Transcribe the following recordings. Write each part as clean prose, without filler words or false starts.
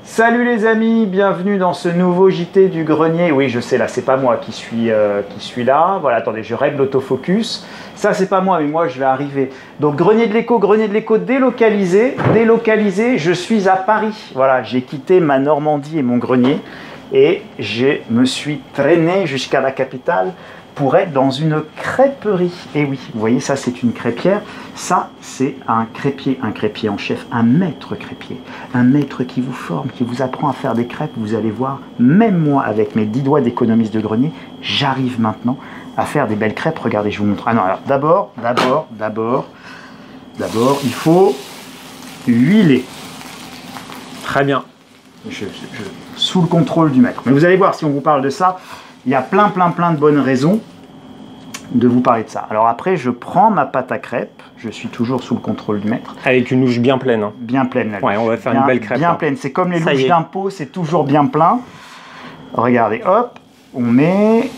Salut les amis, bienvenue dans ce nouveau JT du grenier. Oui, je sais, là, c'est pas moi qui suis là. Voilà, attendez, je règle l'autofocus. Ça, c'est pas moi, mais moi, je vais arriver. Donc, grenier de l'écho délocalisé. Délocalisé, je suis à Paris. Voilà, j'ai quitté ma Normandie et mon grenier. Et je me suis traîné jusqu'à la capitale pour être dans une crêperie. Et oui, vous voyez, ça c'est une crêpière, ça c'est un crêpier en chef, un maître crêpier, un maître qui vous forme, qui vous apprend à faire des crêpes. Vous allez voir, même moi avec mes 10 doigts d'économiste de grenier, j'arrive maintenant à faire des belles crêpes. Regardez, je vous montre. Ah non, alors d'abord, il faut huiler. Très bien. Sous le contrôle du maître. Mais vous allez voir, si on vous parle de ça, il y a plein de bonnes raisons de vous parler de ça. Alors après, je prends ma pâte à crêpes. Je suis toujours sous le contrôle du maître. Avec une louche bien pleine. Hein. Bien pleine, la louche. Ouais, on va faire une belle crêpe. Bien pleine. C'est comme les louches d'impôt, c'est toujours bien plein. Regardez, hop, on met...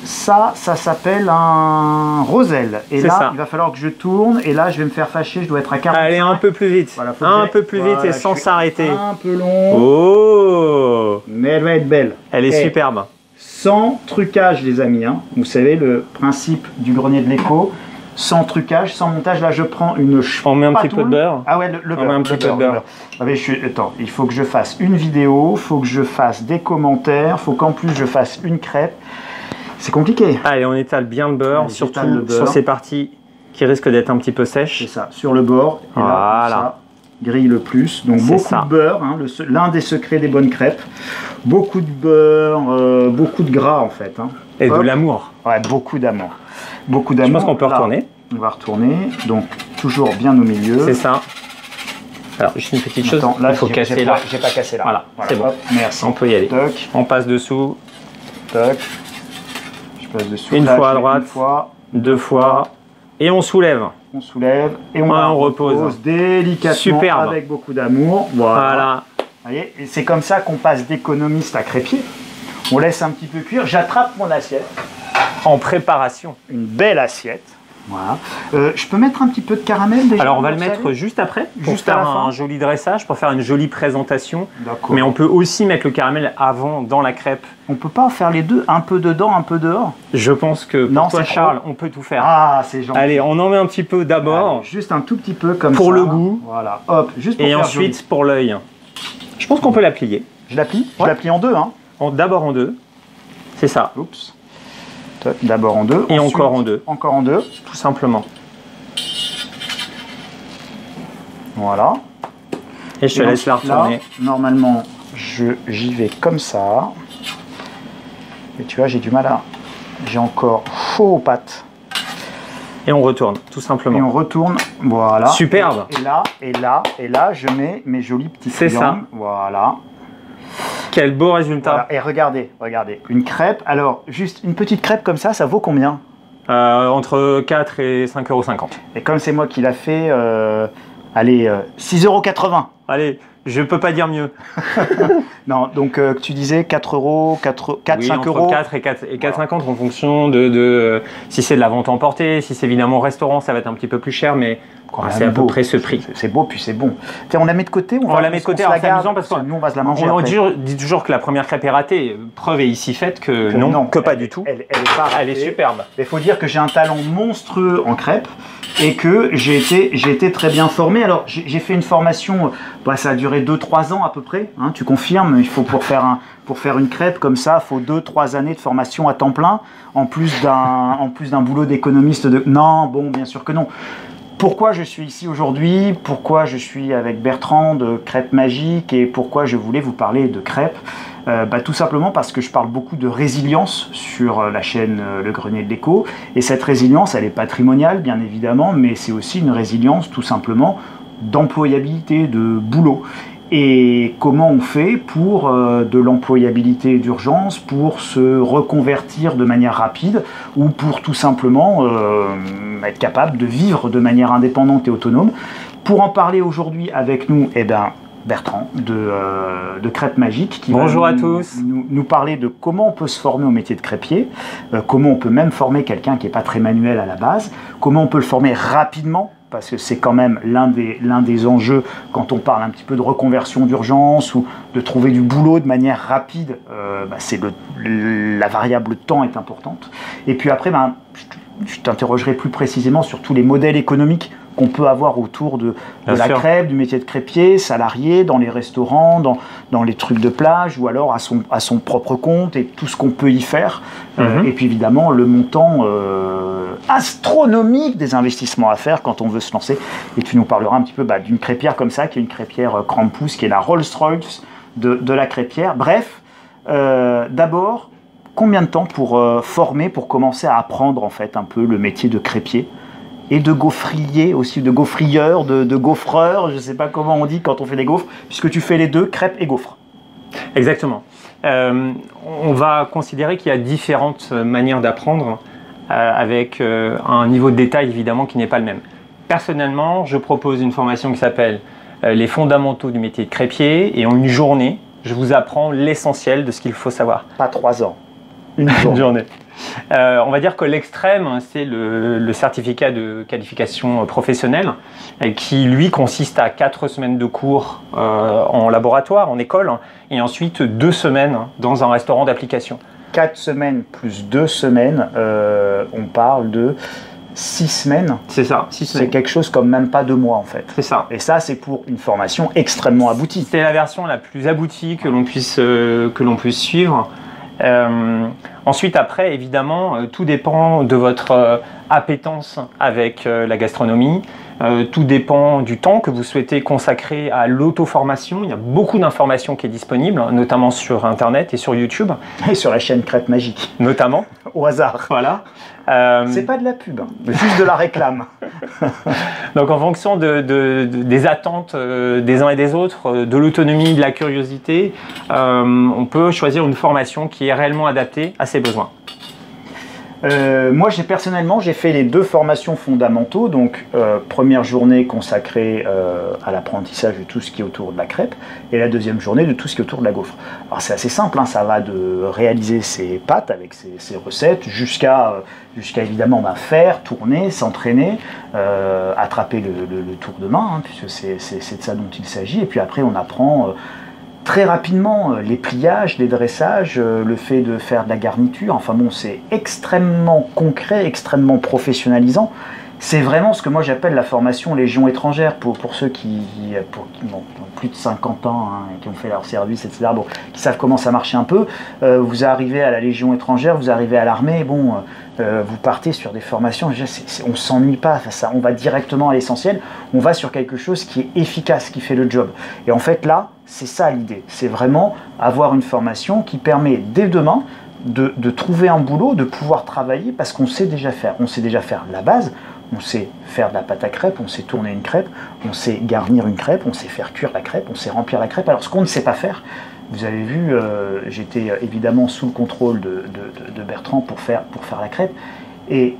Ça s'appelle un roselle. Et là, il va falloir que je tourne. Et là, je vais me faire fâcher. Je dois être à 45. Allez, un peu plus vite. Voilà, un peu plus vite et sans s'arrêter. Un peu long. Oh! Mais elle va être belle. Elle est superbe. Sans trucage, les amis. Hein. Vous savez, le principe du grenier de l'écho. Sans trucage, sans montage. Là, je prends une On met un petit peu de beurre. Ah ouais, le beurre. On met un petit peu de beurre. Attends, il faut que je fasse une vidéo. Il faut que je fasse des commentaires. Il faut qu'en plus, je fasse une crêpe. C'est compliqué. Allez, on étale bien le beurre, surtout sur ces parties qui risquent d'être un petit peu sèches. C'est ça, sur le bord. Et voilà. Là, ça grille le plus. Donc beaucoup de beurre, hein, l'un des secrets des bonnes crêpes. Beaucoup de beurre, beaucoup de gras en fait. Hein. Et de l'amour. Ouais, beaucoup d'amour. Beaucoup d'amour. Je pense qu'on peut retourner. On va retourner. Donc toujours bien au milieu. C'est ça. Alors, juste une petite chose. Attends, là, il faut casser là. J'ai pas cassé là. Voilà, c'est bon. Hop, merci. On peut y aller. Toc. On passe dessous. Toc. Dessous, une fois à droite, deux fois, et on soulève. On soulève et on repose délicatement. Superbe. Avec beaucoup d'amour. Voilà. Vous voyez, et c'est comme ça qu'on passe d'économiste à crêpier. On laisse un petit peu cuire. J'attrape mon assiette. En préparation. Une belle assiette. Voilà. Je peux mettre un petit peu de caramel déjà. Alors on va le mettre juste après, pour faire un joli dressage, pour faire une jolie présentation. D'accord. Mais on peut aussi mettre le caramel avant dans la crêpe. On peut pas faire les deux, un peu dedans, un peu dehors? Je pense que pour toi Charles, on peut tout faire. Ah, c'est gentil. Allez, on en met un petit peu d'abord. Juste un tout petit peu comme ça. Pour le goût. Voilà, hop, juste pour et faire ensuite joli. pour l'œil. Je pense qu'on peut la plier. Je la plie? Je la plie en deux, hein. D'abord en deux. C'est ça. Oups. D'abord en deux. Et ensuite, encore en deux. Encore en deux. Tout simplement. Voilà. Et je te laisse la retourner. Là, normalement, j'y vais comme ça. Et tu vois, j'ai du mal à... J'ai encore chaud aux pattes. Et on retourne, tout simplement. Et on retourne, voilà. Superbe. Et là, je mets mes jolis petits triangles. C'est ça. Voilà. Quel beau résultat. Voilà. Et regardez, une crêpe. Alors, juste une petite crêpe comme ça vaut combien? Entre 4 et 5,50 €. Et comme c'est moi qui l'a fait, allez, 6,80 €. Allez, je peux pas dire mieux. Non, donc tu disais 4 €, 5 €. 4 et 4,50 € en fonction de si c'est de la vente emportée, si c'est évidemment au restaurant, ça va être un petit peu plus cher, mais c'est à peu près ce prix. C'est beau, puis c'est bon. Tiens, on la met de côté. On la met de côté, alors c'est amusant parce que nous on va se la manger. On dit toujours que la première crêpe est ratée. Preuve est ici faite que non, pas du tout. Elle est superbe. Il faut dire que j'ai un talent monstrueux en crêpes et que j'ai été très bien formé. Alors j'ai fait une formation, ça a duré 2-3 ans à peu près. Hein, tu confirmes, il faut pour faire une crêpe comme ça, il faut 2-3 années de formation à temps plein, en plus d'un boulot d'économiste de... Non, bon, bien sûr que non. Pourquoi je suis ici aujourd'hui, pourquoi je suis avec Bertrand de Crêpes Magiques et pourquoi je voulais vous parler de crêpes, tout simplement parce que je parle beaucoup de résilience sur la chaîne Le Grenier de l'Écho. Et cette résilience, elle est patrimoniale, bien évidemment, mais c'est aussi une résilience tout simplement d'employabilité, de boulot. Et comment on fait pour de l'employabilité d'urgence, pour se reconvertir de manière rapide ou pour tout simplement être capable de vivre de manière indépendante et autonome. Pour en parler aujourd'hui avec nous, Bertrand de Crêpes Magiques qui Bonjour à tous. Nous parler de comment on peut se former au métier de crêpier, comment on peut même former quelqu'un qui n'est pas très manuel à la base, comment on peut le former rapidement parce que c'est quand même l'un des enjeux quand on parle un petit peu de reconversion d'urgence ou de trouver du boulot de manière rapide. La variable temps est importante. Et puis après, je t'interrogerai plus précisément sur tous les modèles économiques qu'on peut avoir autour de la crêpe, du métier de crêpier, salarié, dans les restaurants, dans les trucs de plage, ou alors à son propre compte et tout ce qu'on peut y faire. Et puis évidemment, le montant astronomique des investissements à faire quand on veut se lancer. Et tu nous parleras un petit peu d'une crêpière comme ça, qui est une crêpière Krampus, qui est la Rolls-Royce de la crêpière. Bref, d'abord, combien de temps pour former, pour commencer à apprendre en fait un peu le métier de crêpier et de gaufrier aussi, de gaufrieur, de gaufreur, je ne sais pas comment on dit quand on fait des gaufres, puisque tu fais les deux, crêpes et gaufres. Exactement. On va considérer qu'il y a différentes manières d'apprendre avec un niveau de détail évidemment qui n'est pas le même. Personnellement, je propose une formation qui s'appelle les fondamentaux du métier de crêpier et en une journée, je vous apprends l'essentiel de ce qu'il faut savoir. Pas 3 ans, une journée. On va dire que l'extrême, c'est le certificat de qualification professionnelle qui, lui, consiste à 4 semaines de cours en laboratoire, en école, et ensuite 2 semaines dans un restaurant d'application. 4 semaines plus 2 semaines, on parle de 6 semaines. C'est ça, 6 semaines. C'est quelque chose comme même pas 2 mois en fait. C'est ça. Et ça, c'est pour une formation extrêmement aboutie. C'est la version la plus aboutie que l'on puisse suivre. Ensuite, après, évidemment, tout dépend de votre appétence avec la gastronomie. Tout dépend du temps que vous souhaitez consacrer à l'auto-formation. Il y a beaucoup d'informations qui est disponible, notamment sur Internet et sur YouTube. Et sur la chaîne Crêpe Magique. Notamment. Au hasard. Voilà. C'est pas de la pub, juste de la réclame. Donc en fonction des attentes des uns et des autres, de l'autonomie, de la curiosité, on peut choisir une formation qui est réellement adaptée à ses besoins. Moi, personnellement, j'ai fait les 2 formations fondamentaux. Donc, première journée consacrée à l'apprentissage de tout ce qui est autour de la crêpe, et la deuxième journée de tout ce qui est autour de la gaufre. Alors, c'est assez simple, hein, ça va de réaliser ses pâtes avec ses recettes jusqu'à évidemment faire, tourner, s'entraîner, attraper le tour de main, hein, puisque c'est de ça dont il s'agit. Et puis après, on apprend très rapidement les pliages, les dressages, le fait de faire de la garniture. Enfin bon, c'est extrêmement concret, extrêmement professionnalisant. C'est vraiment ce que moi j'appelle la formation Légion étrangère pour ceux qui ont plus de 50 ans, hein, qui ont fait leur service, etc. Bon, qui savent comment ça marche un peu. Vous arrivez à la Légion étrangère, vous arrivez à l'armée, bon, vous partez sur des formations, on ne s'ennuie pas, ça, on va directement à l'essentiel, on va sur quelque chose qui est efficace, qui fait le job. Et en fait là, c'est ça l'idée, c'est vraiment avoir une formation qui permet dès demain de trouver un boulot, de pouvoir travailler parce qu'on sait déjà faire. On sait déjà faire la base, on sait faire de la pâte à crêpes, on sait tourner une crêpe, on sait garnir une crêpe, on sait faire cuire la crêpe, on sait remplir la crêpe. Alors ce qu'on ne sait pas faire, vous avez vu, j'étais évidemment sous le contrôle de Bertrand pour faire la crêpe. Et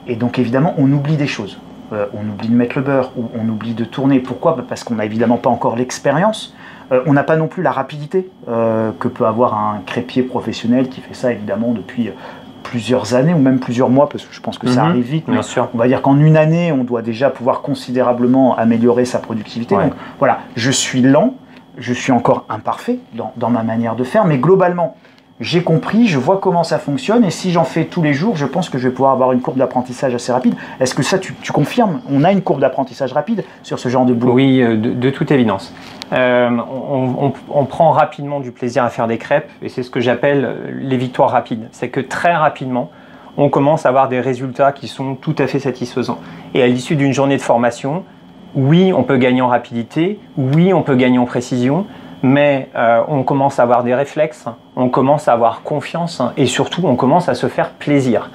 donc évidemment, on oublie des choses. On oublie de mettre le beurre, ou on oublie de tourner. Pourquoi ? Parce qu'on n'a évidemment pas encore l'expérience. On n'a pas non plus la rapidité que peut avoir un crêpier professionnel qui fait ça évidemment depuis plusieurs années ou même plusieurs mois, parce que je pense que ça arrive vite. Mais on va dire qu'en une année, on doit déjà pouvoir considérablement améliorer sa productivité. Ouais. Donc voilà, je suis lent, je suis encore imparfait dans ma manière de faire, mais globalement, j'ai compris, je vois comment ça fonctionne, et si j'en fais tous les jours, je pense que je vais pouvoir avoir une courbe d'apprentissage assez rapide. Est-ce que ça, tu confirmes ? On a une courbe d'apprentissage rapide sur ce genre de boulot ? Oui, de toute évidence. On prend rapidement du plaisir à faire des crêpes, et c'est ce que j'appelle les victoires rapides. C'est que très rapidement, on commence à avoir des résultats qui sont tout à fait satisfaisants. Et à l'issue d'une journée de formation, oui, on peut gagner en rapidité, oui, on peut gagner en précision, mais on commence à avoir des réflexes, on commence à avoir confiance et surtout on commence à se faire plaisir.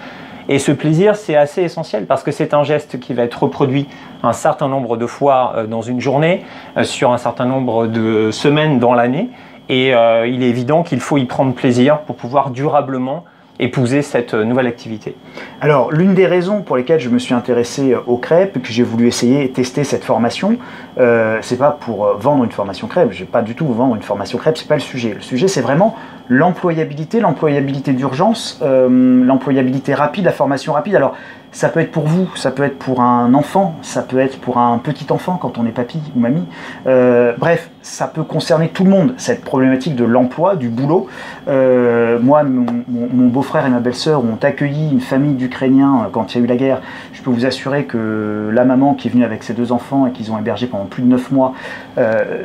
Et ce plaisir, c'est assez essentiel parce que c'est un geste qui va être reproduit un certain nombre de fois dans une journée, sur un certain nombre de semaines dans l'année. Et il est évident qu'il faut y prendre plaisir pour pouvoir durablement épouser cette nouvelle activité. Alors, l'une des raisons pour lesquelles je me suis intéressé aux crêpes, que j'ai voulu essayer et tester cette formation, c'est pas pour vendre une formation crêpe, je vais pas du tout vendre une formation crêpe, c'est pas le sujet. Le sujet, c'est vraiment l'employabilité d'urgence, l'employabilité rapide, la formation rapide. Alors, ça peut être pour vous, ça peut être pour un enfant, ça peut être pour un petit enfant quand on est papy ou mamie. Bref, ça peut concerner tout le monde, cette problématique de l'emploi, du boulot. Moi, mon beau-frère et ma belle-sœur ont accueilli une famille d'Ukrainiens quand il y a eu la guerre. Je peux vous assurer que la maman qui est venue avec ses 2 enfants et qu'ils ont hébergé pendant plus de 9 mois,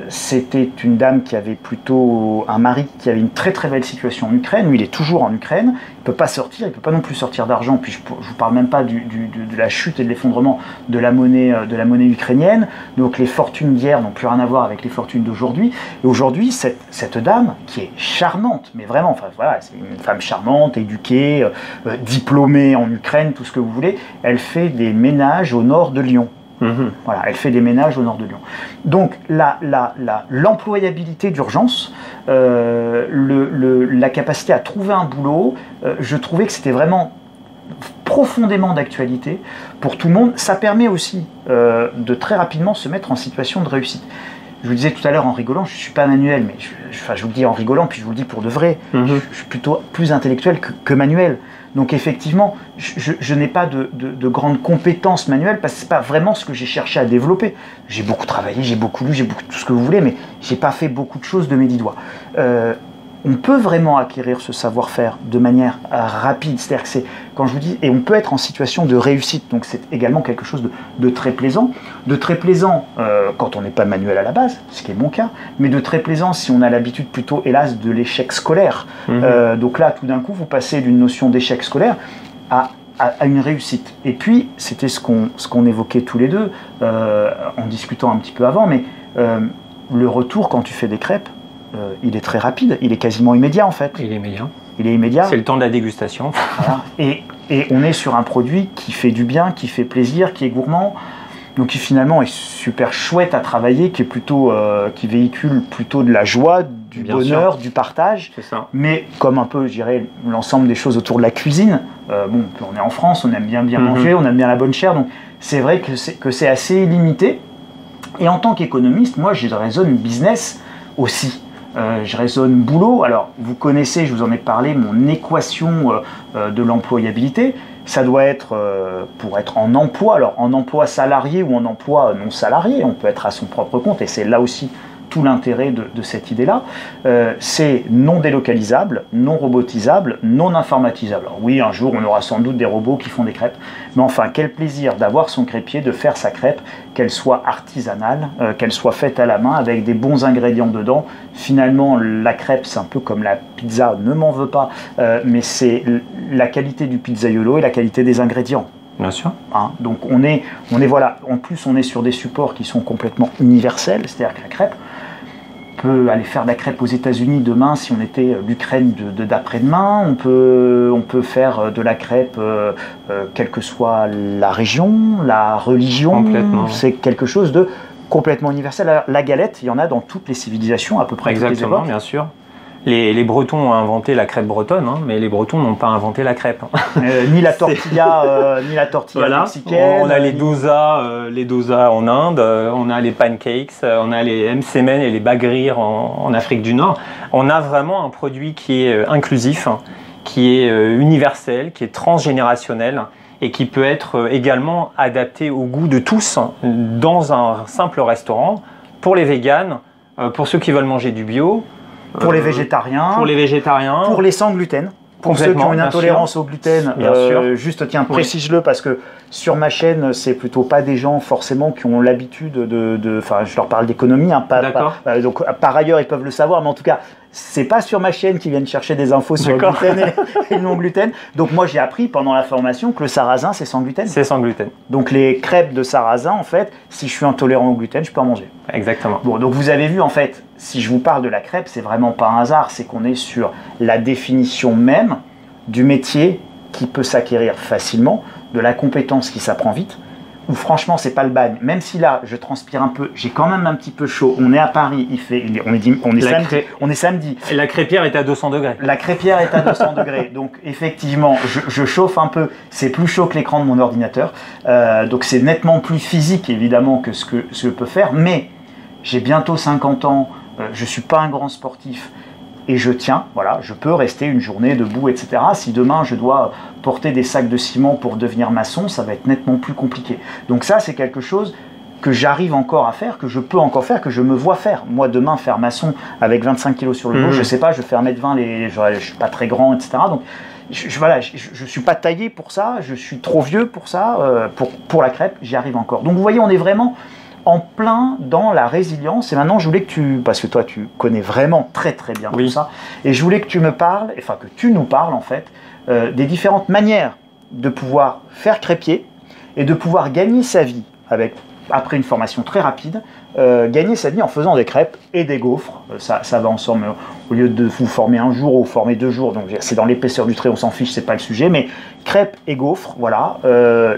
c'était une dame qui avait plutôt un mari qui avait une très très belle situation en Ukraine. Lui, il est toujours en Ukraine, il ne peut pas sortir, il ne peut pas non plus sortir d'argent, puis je ne vous parle même pas de la chute et de l'effondrement de la monnaie ukrainienne. Donc les fortunes d'hier n'ont plus rien à voir avec les fortunes d'aujourd'hui. Et aujourd'hui, cette dame, qui est charmante, mais vraiment, enfin voilà, c'est une femme charmante, éduquée, diplômée en Ukraine, tout ce que vous voulez, elle fait des ménages au nord de Lyon. Voilà, elle fait des ménages au nord de Lyon. Donc l'employabilité d'urgence, la capacité à trouver un boulot, je trouvais que c'était vraiment profondément d'actualité pour tout le monde. Ça permet aussi de très rapidement se mettre en situation de réussite. Je vous disais tout à l'heure en rigolant, je ne suis pas manuel, mais je vous le dis en rigolant, puis je vous le dis pour de vrai, je suis plutôt plus intellectuel que manuel. Donc effectivement, je n'ai pas de grandes compétences manuelles parce que ce n'est pas vraiment ce que j'ai cherché à développer. J'ai beaucoup travaillé, j'ai beaucoup lu, j'ai beaucoup tout ce que vous voulez, mais je n'ai pas fait beaucoup de choses de mes 10 doigts. On peut vraiment acquérir ce savoir-faire de manière rapide, c'est-à-dire que c'est, quand je vous dis, et on peut être en situation de réussite, donc c'est également quelque chose de très plaisant, quand on n'est pas manuel à la base, ce qui est mon cas, mais de très plaisant si on a l'habitude plutôt, hélas, de l'échec scolaire. Donc là, tout d'un coup, vous passez d'une notion d'échec scolaire à une réussite. Et puis, c'était ce qu'on évoquait tous les deux, en discutant un petit peu avant, mais le retour quand tu fais des crêpes, il est très rapide, il est quasiment immédiat en fait. Il est immédiat. Il est immédiat. C'est le temps de la dégustation. Voilà. Et on est sur un produit qui fait du bien, qui fait plaisir, qui est gourmand, donc qui finalement est super chouette à travailler, qui véhicule plutôt de la joie, du bonheur, du partage. C'est ça. Mais comme un peu, je dirais, l'ensemble des choses autour de la cuisine. On est en France, on aime bien manger, on aime bien la bonne chair, donc c'est vrai que c'est assez limité. Et en tant qu'économiste, moi, je raisonne business aussi. Je raisonne boulot. Alors, vous connaissez, je vous en ai parlé, mon équation de l'employabilité. Ça doit être, pour être en emploi, alors en emploi salarié ou en emploi non salarié, on peut être à son propre compte, et c'est là aussi tout l'intérêt de cette idée-là. C'est non délocalisable, non robotisable, non informatisable. Alors oui, un jour, on aura sans doute des robots qui font des crêpes, mais enfin, quel plaisir d'avoir son crêpier, de faire sa crêpe, qu'elle soit artisanale, qu'elle soit faite à la main, avec des bons ingrédients dedans. Finalement, la crêpe, c'est un peu comme la pizza, ne m'en veux pas, mais c'est la qualité du pizzaiolo et la qualité des ingrédients. Bien sûr. Donc on est voilà. En plus, on est sur des supports qui sont complètement universels, c'est-à-dire que la crêpe, on peut aller faire de la crêpe aux États-Unis demain si on était l'Ukraine d'après-demain. On peut faire de la crêpe quelle que soit la région, la religion. C'est quelque chose de complètement universel. Alors, la galette, il y en a dans toutes les civilisations à peu près. Exactement, bien sûr. Les Bretons ont inventé la crêpe bretonne, mais les Bretons n'ont pas inventé la crêpe. Ni la tortilla, voilà. Mexicaine. On a les dosas en Inde, on a les pancakes, on a les msemen et les bagrir en Afrique du Nord. On a vraiment un produit qui est inclusif, qui est universel, qui est transgénérationnel et qui peut être également adapté au goût de tous dans un simple restaurant, pour les véganes, pour ceux qui veulent manger du bio, pour les végétariens, pour les sans gluten, pour ceux qui ont une intolérance au gluten. Juste tiens, précise-le parce que sur ma chaîne, c'est plutôt pas des gens forcément qui ont l'habitude enfin, je leur parle d'économie, donc par ailleurs ils peuvent le savoir, mais en tout cas, c'est pas sur ma chaîne qu'ils viennent chercher des infos sur le gluten et le non gluten. Donc moi j'ai appris pendant la formation que le sarrasin c'est sans gluten. C'est sans gluten. Donc les crêpes de sarrasin, en fait, si je suis intolérant au gluten, je peux en manger. Exactement. Bon, donc vous avez vu, en fait, si je vous parle de la crêpe, c'est vraiment pas un hasard, c'est qu'on est sur la définition même du métier qui peut s'acquérir facilement, de la compétence qui s'apprend vite, où franchement c'est pas le bagne. Même si là je transpire un peu, j'ai quand même un petit peu chaud. On est à Paris, on est samedi. Et la crêpière est à 200 degrés. La crêpière est à 200 degrés. Donc effectivement, je chauffe un peu. C'est plus chaud que l'écran de mon ordinateur. Donc c'est nettement plus physique évidemment que ce que je peux faire. Mais j'ai bientôt 50 ans. Je suis pas un grand sportif. et je tiens, voilà, je peux rester une journée debout, etc. Si demain je dois porter des sacs de ciment pour devenir maçon, ça va être nettement plus compliqué. Donc ça, c'est quelque chose que j'arrive encore à faire, que je peux encore faire, que je me vois faire. Moi, demain, faire maçon avec 25 kilos sur le dos, je sais pas, je fais 1m20, je suis pas très grand, etc. Donc, voilà, je suis pas taillé pour ça, je suis trop vieux pour ça, pour la crêpe, j'y arrive encore. Donc, vous voyez, on est vraiment en plein dans la résilience. Et maintenant, je voulais que parce que toi, tu connais vraiment très très bien tout ça, et je voulais que tu me parles, enfin que tu nous parles en fait, des différentes manières de pouvoir faire crêpier et de pouvoir gagner sa vie après une formation très rapide, gagner sa vie en faisant des crêpes et des gaufres. Ça va ensemble, au lieu de vous former un jour ou former 2 jours, donc c'est dans l'épaisseur du trait, on s'en fiche, c'est pas le sujet, mais crêpes et gaufres, voilà,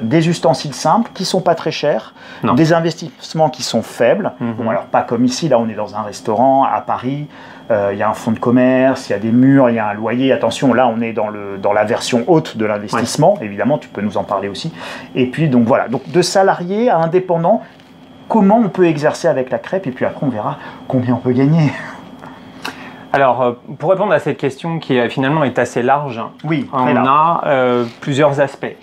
des ustensiles simples qui sont pas très chers, des investissements qui sont faibles, bon, alors pas comme ici, là on est dans un restaurant à Paris, il y a un fonds de commerce, il y a des murs, il y a un loyer, attention, là on est dans la version haute de l'investissement, évidemment, tu peux nous en parler aussi, et puis donc voilà, donc de salarié à indépendant, comment on peut exercer avec la crêpe, et puis après on verra combien on peut gagner. Alors, pour répondre à cette question qui finalement est assez large, oui, on a plusieurs aspects.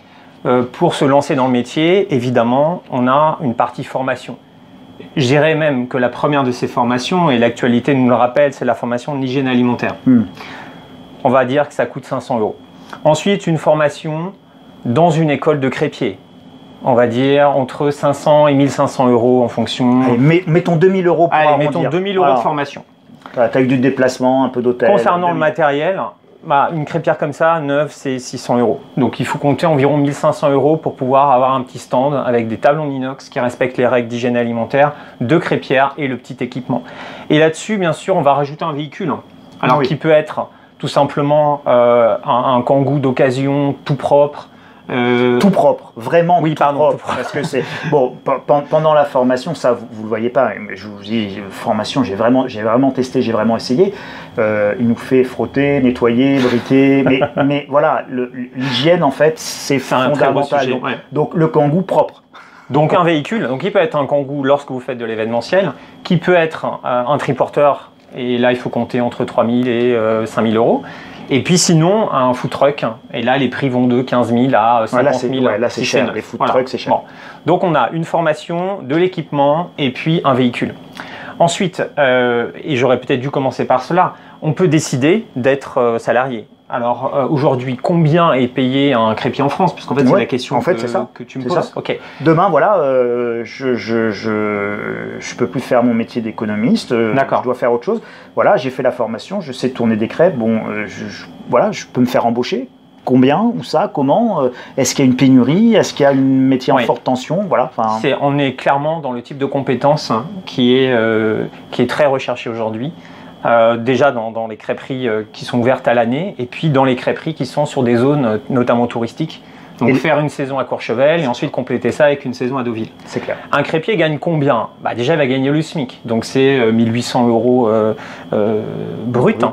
Pour se lancer dans le métier, évidemment, on a une partie formation. Je dirais même que la première de ces formations, et l'actualité nous le rappelle, c'est la formation de l'hygiène alimentaire. On va dire que ça coûte 500 €. Ensuite, une formation dans une école de crêpier. On va dire entre 500 et 1500 € en fonction... Allez, mettons 2000 € pour arrondir. Mettons 2000 € de formation. Tu as eu du déplacement, un peu d'hôtel. Concernant le matériel, une crêpière comme ça, neuve, c'est 600 €. Donc il faut compter environ 1500 € pour pouvoir avoir un petit stand avec des tables en inox qui respectent les règles d'hygiène alimentaire, de crêpière et le petit équipement. Et là-dessus, bien sûr, on va rajouter un véhicule. Alors qui peut être tout simplement un Kangoo d'occasion tout propre. Tout propre, vraiment tout propre. Tout propre. Parce que c'est bon, pendant la formation, ça vous le voyez pas, mais je vous dis, formation, j'ai vraiment testé, j'ai vraiment essayé. Il nous fait frotter, nettoyer, briquer, mais voilà, l'hygiène en fait, c'est fondamental. Sujet, donc le Kangoo propre. Donc un véhicule, donc il peut être un Kangoo lorsque vous faites de l'événementiel, qui peut être un triporteur, et là il faut compter entre 3000 et 5000 €. Et puis sinon, un food truck, et là les prix vont de 15 000 à 50 000. Là c'est cher, les food trucks c'est cher. Bon. Donc on a une formation, de l'équipement et puis un véhicule. Ensuite, et j'aurais peut-être dû commencer par cela, on peut décider d'être salarié. Alors aujourd'hui, combien est payé un crêpier en France? Parce qu'en fait, c'est la question que tu me poses. Okay. Demain, voilà, je peux plus faire mon métier d'économiste. Je dois faire autre chose. Voilà, j'ai fait la formation, je sais tourner des crêpes. Bon, voilà, je peux me faire embaucher. Combien? Où ça? Comment? Est-ce qu'il y a une pénurie? Est-ce qu'il y a un métier en forte tension? Voilà. On est clairement dans le type de compétence qui est très recherché aujourd'hui. Déjà dans les crêperies qui sont ouvertes à l'année et puis dans les crêperies qui sont sur des zones notamment touristiques. Donc faire une saison à Courchevel et ensuite compléter ça avec une saison à Deauville. C'est clair. Un crêpier gagne combien? Déjà il va gagner le SMIC, donc c'est 1800 € brut.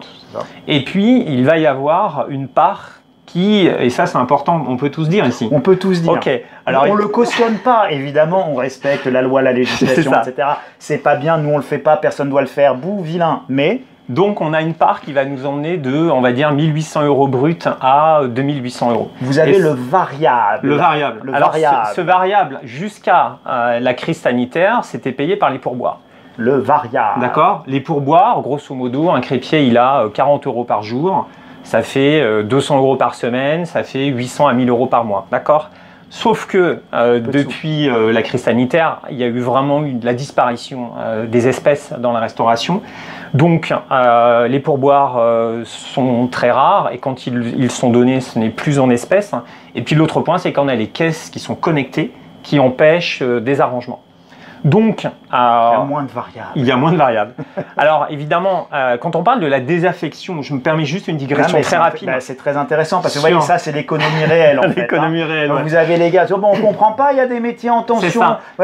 Et puis il va y avoir une part et ça c'est important, on peut tous dire ici. On peut tous dire. Ok. Alors, on ne le cautionne pas, évidemment, on respecte la loi, la législation, etc. C'est pas bien, nous on le fait pas, personne ne doit le faire, bouh, vilain. Mais donc on a une part qui va nous emmener de, on va dire, 1800 € brut à 2800 €. Vous avez le variable. Le variable. Alors ce variable, jusqu'à la crise sanitaire, c'était payé par les pourboires. Le variable. D'accord. Les pourboires, grosso modo, un crêpier, il a 40 € par jour. Ça fait 200 € par semaine, ça fait 800 à 1000 € par mois, d'accord? Sauf que depuis la crise sanitaire, il y a eu vraiment la disparition des espèces dans la restauration. Donc les pourboires sont très rares et quand ils sont donnés, ce n'est plus en espèces. Et puis l'autre point, c'est qu'on a les caisses qui sont connectées, qui empêchent des arrangements. Donc, il y a moins de variables. Il y a moins de variables. Alors, évidemment, quand on parle de la désaffection, je me permets juste une digression très rapide. C'est très intéressant parce que vous voyez, ça, c'est l'économie réelle. L'économie réelle. Donc, vous avez les gars, bon, on ne comprend pas, il y a des métiers en tension.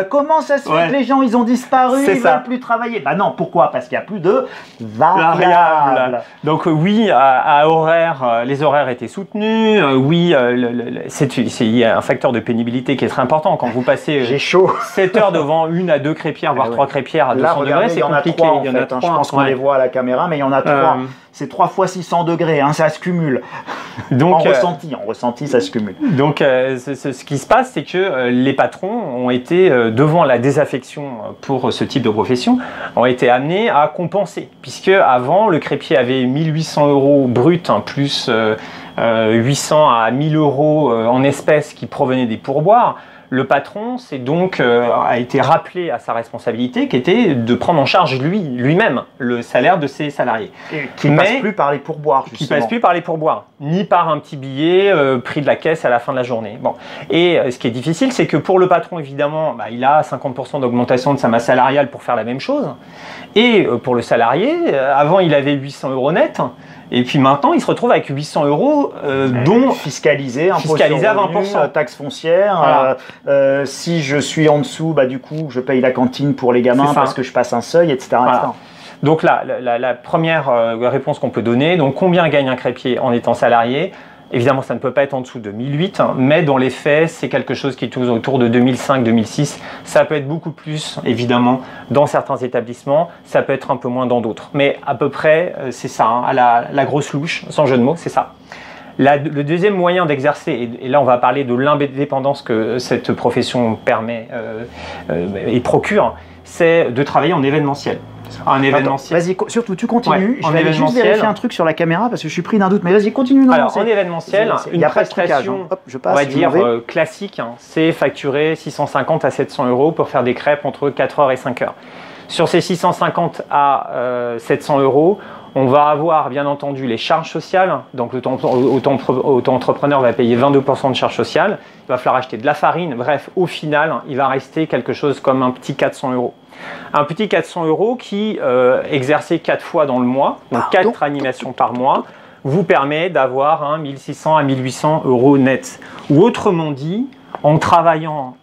Comment ça se fait que les gens, ils ont disparu, ils ne veulent plus travailler? Non, pourquoi? Parce qu'il n'y a plus de variables. Donc, oui, à horaire, les horaires étaient soutenus. Oui, il y a un facteur de pénibilité qui est très important. Quand vous passez 7 heures devant une à 2 crêpières, voire 3 crêpières à 200 degrés, c'est compliqué. Il y en a 3, je pense qu'on les voit à la caméra, mais il y en a 3. C'est 3 fois 600 degrés, hein, ça se cumule. Donc, en ressenti, ça se cumule. Donc, ce qui se passe, c'est que les patrons ont été, devant la désaffection pour ce type de profession, ont été amenés à compenser. Puisque avant, le crêpier avait 1800 € brut, hein, plus 800 à 1000 € en espèces qui provenaient des pourboires. Le patron a été rappelé à sa responsabilité qui était de prendre en charge lui-même le salaire de ses salariés. Et qui ne passe plus par les pourboires, justement. Qui ne passe plus par les pourboires, ni par un petit billet pris de la caisse à la fin de la journée. Bon. Et ce qui est difficile, c'est que pour le patron, évidemment, il a 50% d'augmentation de sa masse salariale pour faire la même chose. Et pour le salarié, avant, il avait 800 € net. Et puis maintenant, il se retrouve avec 800 €, dont fiscalisé à 20%, taxe foncière. Voilà. Si je suis en dessous, du coup, je paye la cantine pour les gamins parce que je passe un seuil, etc. Voilà. etc. Donc là, la première réponse qu'on peut donner, donc combien gagne un crêpier en étant salarié? Évidemment, ça ne peut pas être en dessous de 1008, mais dans les faits, c'est quelque chose qui est autour de 2005-2006. Ça peut être beaucoup plus, évidemment, dans certains établissements. Ça peut être un peu moins dans d'autres. Mais à peu près, c'est ça, hein, à la grosse louche, sans jeu de mots, c'est ça. Le deuxième moyen d'exercer, et là on va parler de l'indépendance que cette profession permet et procure, c'est de travailler en événementiel. Un événementiel. Vas-y, surtout tu continues. Ouais, je vais juste vérifier un truc sur la caméra parce que je suis pris d'un doute. Mais vas-y, continue. Non, alors, en événementiel, une prestation, on va dire classique, hein, c'est facturer 650 à 700 € pour faire des crêpes entre 4 heures et 5 heures. Sur ces 650 à 700 €, on va avoir bien entendu les charges sociales. Donc l'auto-entrepreneur va payer 22% de charges sociales. Il va falloir acheter de la farine. Bref, au final, il va rester quelque chose comme un petit 400 €. Un petit 400 € qui, exercé 4 fois dans le mois, donc 4 animations par mois, vous permet d'avoir 1600 à 1800 € net. Ou autrement dit, en travaillant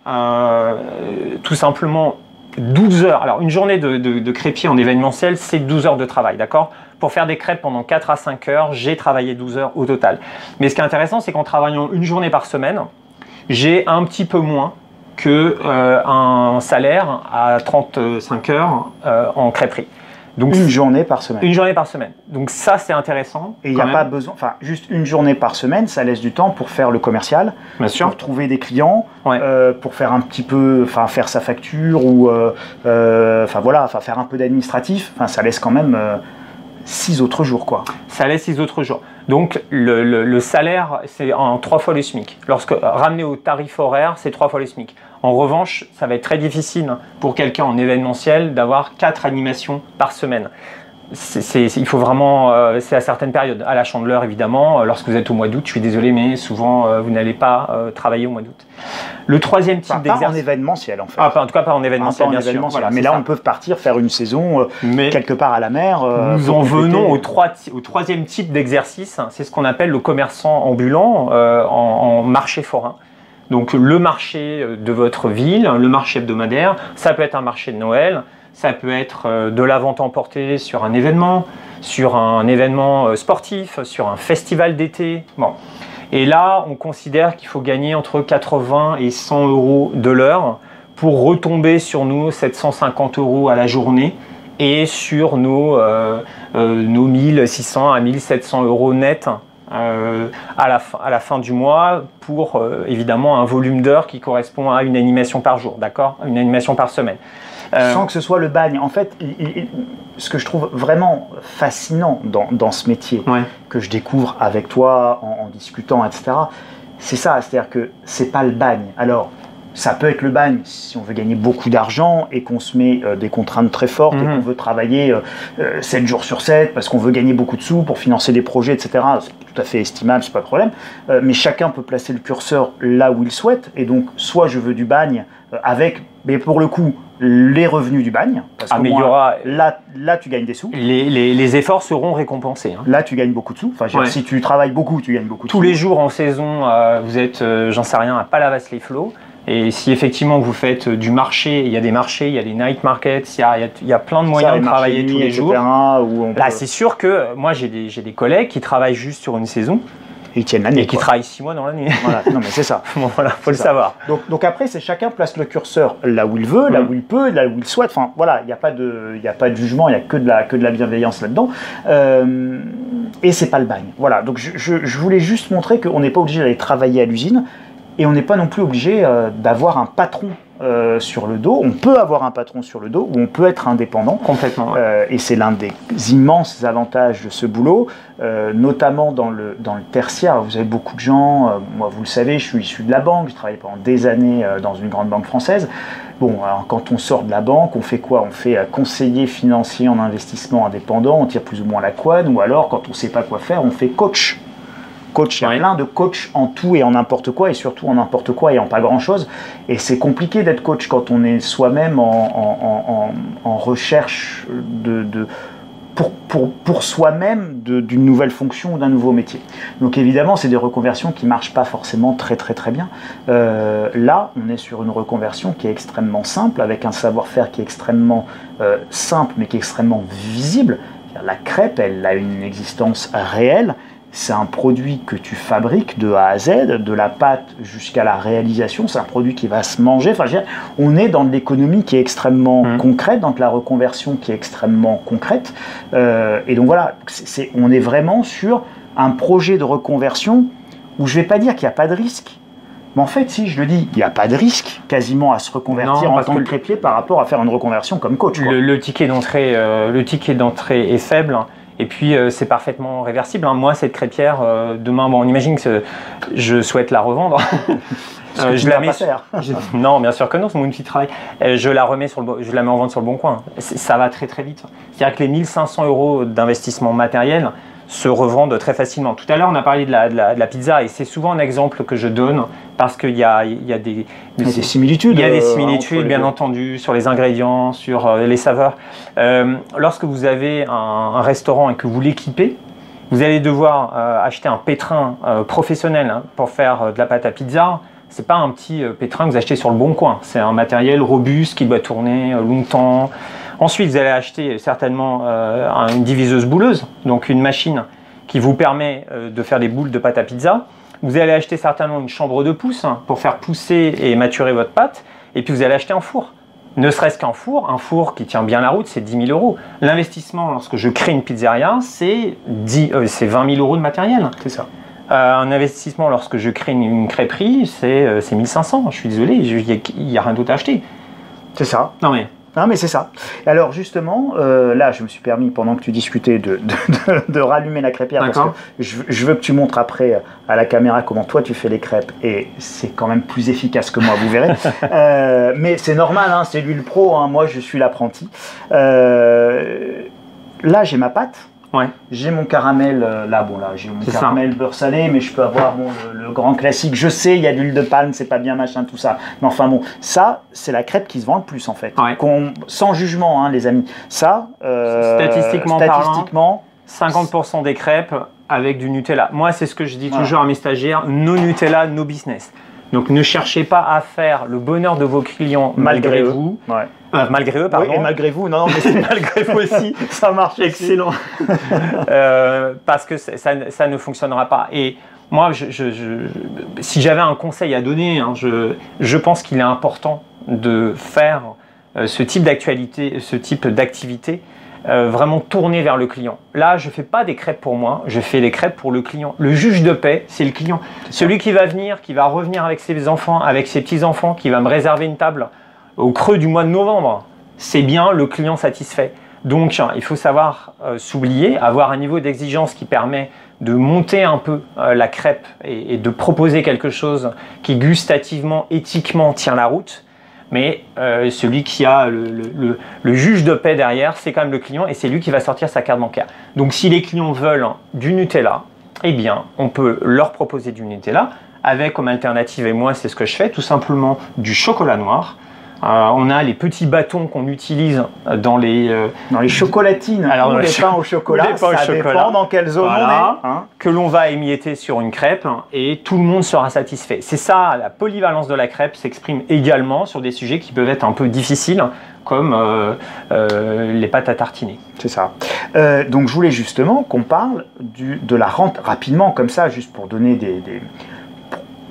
tout simplement 12 heures. Alors, une journée de crêpier en événementiel, c'est 12 heures de travail, d'accord? Pour faire des crêpes pendant 4 à 5 heures, j'ai travaillé 12 heures au total. Mais ce qui est intéressant, c'est qu'en travaillant une journée par semaine, j'ai un petit peu moins qu'un salaire à 35 heures en crêperie. Donc, une journée par semaine. Une journée par semaine. Donc ça, c'est intéressant. Et il n'y a pas besoin, juste une journée par semaine, ça laisse du temps pour faire le commercial, pour trouver des clients, pour faire un petit peu, faire sa facture ou, faire un peu d'administratif. Ça laisse quand même 6 autres jours, quoi. Ça laisse 6 autres jours. Donc le salaire, c'est en 3 fois le SMIC. Ramené au tarif horaire, c'est 3 fois le SMIC. En revanche, ça va être très difficile pour quelqu'un en événementiel d'avoir 4 animations par semaine. Il faut vraiment, c'est à certaines périodes. À la Chandeleur, évidemment, lorsque vous êtes au mois d'août, je suis désolé, mais souvent, vous n'allez pas travailler au mois d'août. Le troisième type d'exercice... Pas en événementiel, en fait. En tout cas, pas en événementiel, bien sûr. Voilà, mais là, on peut partir faire une saison quelque part à la mer. Nous en venons au troisième type d'exercice. C'est ce qu'on appelle le commerçant ambulant en marché forain. Donc, le marché de votre ville, le marché hebdomadaire, ça peut être un marché de Noël, ça peut être de la vente emportée sur un événement sportif, sur un festival d'été. Bon. Et là, on considère qu'il faut gagner entre 80 et 100 € de l'heure pour retomber sur nos 750 € à la journée et sur nos 1600 à 1700 € net à la fin du mois pour évidemment un volume d'heures qui correspond à une animation par jour, d'accord? Une animation par semaine. Sans que ce soit le bagne. En fait, ce que je trouve vraiment fascinant dans ce métier, que je découvre avec toi, en discutant, etc., c'est ça, c'est-à-dire que c'est pas le bagne. Alors, ça peut être le bagne si on veut gagner beaucoup d'argent et qu'on se met des contraintes très fortes et qu'on veut travailler 7 jours sur 7 parce qu'on veut gagner beaucoup de sous pour financer des projets, etc. C'est tout à fait estimable, c'est pas de problème. Mais chacun peut placer le curseur là où il souhaite. Et donc, soit je veux du bagne avec, mais pour le coup, les revenus du bagne. Parce que là, tu gagnes des sous. Les efforts seront récompensés. Hein. Là, tu gagnes beaucoup de sous. Si tu travailles beaucoup, tu gagnes beaucoup de sous. Tous les jours en saison, vous êtes, j'en sais rien, à Palavas-les-Flots. Et si effectivement vous faites du marché, il y a des marchés, il y a des night markets, il y a plein de moyens de travailler tous les jours. Là, c'est sûr que moi j'ai des collègues qui travaillent juste sur une saison Et ils tiennent l'année. Et qui travaillent 6 mois dans l'année. Voilà, non mais c'est ça. Bon, voilà, faut le savoir. Donc après, c'est chacun place le curseur là où il veut, là où il peut, là où il souhaite. Enfin voilà, il n'y a pas de jugement, il n'y a que de la bienveillance là-dedans. Et c'est pas le bagne. Voilà, donc je voulais juste montrer qu'on n'est pas obligé d'aller travailler à l'usine et on n'est pas non plus obligé d'avoir un patron sur le dos. On peut avoir un patron sur le dos ou on peut être indépendant. Complètement. Et c'est l'un des immenses avantages de ce boulot, notamment dans le tertiaire. Vous avez beaucoup de gens, moi vous le savez, je suis issu de la banque, j'ai travaillé pendant des années dans une grande banque française. Bon, alors quand on sort de la banque, on fait quoi? On fait conseiller financier en investissement indépendant, on tire plus ou moins la couenne, ou alors quand on ne sait pas quoi faire, on fait coach. Coach, il y a plein de coachs en tout et en n'importe quoi, et surtout en n'importe quoi et en pas grand-chose. Et c'est compliqué d'être coach quand on est soi-même en recherche pour soi-même d'une nouvelle fonction ou d'un nouveau métier. Donc évidemment, c'est des reconversions qui ne marchent pas forcément très bien. Là, on est sur une reconversion qui est extrêmement simple, avec un savoir-faire qui est extrêmement simple, mais qui est extrêmement visible. La crêpe, elle a une existence réelle. C'est un produit que tu fabriques de A à Z, de la pâte jusqu'à la réalisation. C'est un produit qui va se manger. Enfin, je veux dire, on est dans de l'économie qui est extrêmement concrète, dans de la reconversion qui est extrêmement concrète. Et donc voilà, on est vraiment sur un projet de reconversion où je ne vais pas dire qu'il n'y a pas de risque. Mais en fait, si je le dis, il n'y a pas de risque quasiment à se reconvertir en tant que crêpier par rapport à faire une reconversion comme coach. Le ticket d'entrée est faible. Et puis, c'est parfaitement réversible. Moi, cette crêpière, demain, on imagine que je souhaite la revendre. Je la mets Non, bien sûr que non, c'est mon outil de travail. Je la mets en vente sur le Bon Coin. Ça va très vite. C'est-à-dire que les 1 500 € d'investissement matériel se revendent très facilement. Tout à l'heure, on a parlé de la pizza et c'est souvent un exemple que je donne parce qu'il y a des similitudes. Il y a des similitudes, bien entendu, sur les ingrédients, sur les saveurs. Lorsque vous avez un restaurant et que vous l'équipez, vous allez devoir acheter un pétrin professionnel pour faire de la pâte à pizza. C'est pas un petit pétrin que vous achetez sur le Bon Coin. C'est un matériel robuste qui doit tourner longtemps. Ensuite, vous allez acheter certainement une diviseuse bouleuse, donc une machine qui vous permet de faire des boules de pâte à pizza. Vous allez acheter certainement une chambre de pousse pour faire pousser et maturer votre pâte. Et puis vous allez acheter un four. Ne serait-ce qu'un four qui tient bien la route, c'est 10 000 €. L'investissement lorsque je crée une pizzeria, c'est 20 000 € de matériel. C'est ça. Un investissement lorsque je crée une crêperie, c'est 1 500. Je suis désolé, il n'y a rien d'autre à acheter. C'est ça. Non mais c'est ça. Alors justement, là, je me suis permis, pendant que tu discutais, de rallumer la crêpière parce que je veux que tu montres après à la caméra comment toi tu fais les crêpes et c'est quand même plus efficace que moi, vous verrez. Mais c'est normal, hein, c'est lui le pro, hein, moi je suis l'apprenti. Là, j'ai ma pâte. Ouais. J'ai mon caramel, j'ai mon caramel beurre salé, mais je peux avoir le grand classique. Je sais, il y a de l'huile de palme, c'est pas bien, machin, tout ça. Mais enfin bon, ça, c'est la crêpe qui se vend le plus en fait. Ouais. Sans jugement, hein, les amis. Ça, statistiquement, 50% des crêpes avec du Nutella. Moi, c'est ce que je dis toujours à mes stagiaires, no Nutella, no business. Donc ne cherchez pas à faire le bonheur de vos clients malgré vous. Ouais. Malgré eux, pardon. Oui, et malgré vous, non, mais c'est malgré vous aussi, ça marche. Excellent. Parce que ça ne fonctionnera pas. Et moi, si j'avais un conseil à donner, hein, je pense qu'il est important de faire ce type d'activité vraiment tourné vers le client. Là, je ne fais pas des crêpes pour moi, je fais des crêpes pour le client. Le juge de paix, c'est le client. Celui qui va venir, qui va revenir avec ses enfants, avec ses petits-enfants, qui va me réserver une table au creux du mois de novembre, c'est bien le client satisfait. Donc, il faut savoir s'oublier, avoir un niveau d'exigence qui permet de monter un peu la crêpe et de proposer quelque chose qui gustativement, éthiquement tient la route. Mais celui qui a le juge de paix derrière, c'est quand même le client et c'est lui qui va sortir sa carte bancaire. Donc si les clients veulent du Nutella, eh bien on peut leur proposer du Nutella avec comme alternative, et moi c'est ce que je fais, tout simplement du chocolat noir. On a les petits bâtons qu'on utilise dans les chocolatines ou les pains au chocolat. Ça dépend dans quelle zone on est. Hein. Que l'on va émietter sur une crêpe et tout le monde sera satisfait. C'est ça, la polyvalence de la crêpe s'exprime également sur des sujets qui peuvent être un peu difficiles, comme les pâtes à tartiner. C'est ça. Donc je voulais justement qu'on parle de la rente rapidement, comme ça, juste pour donner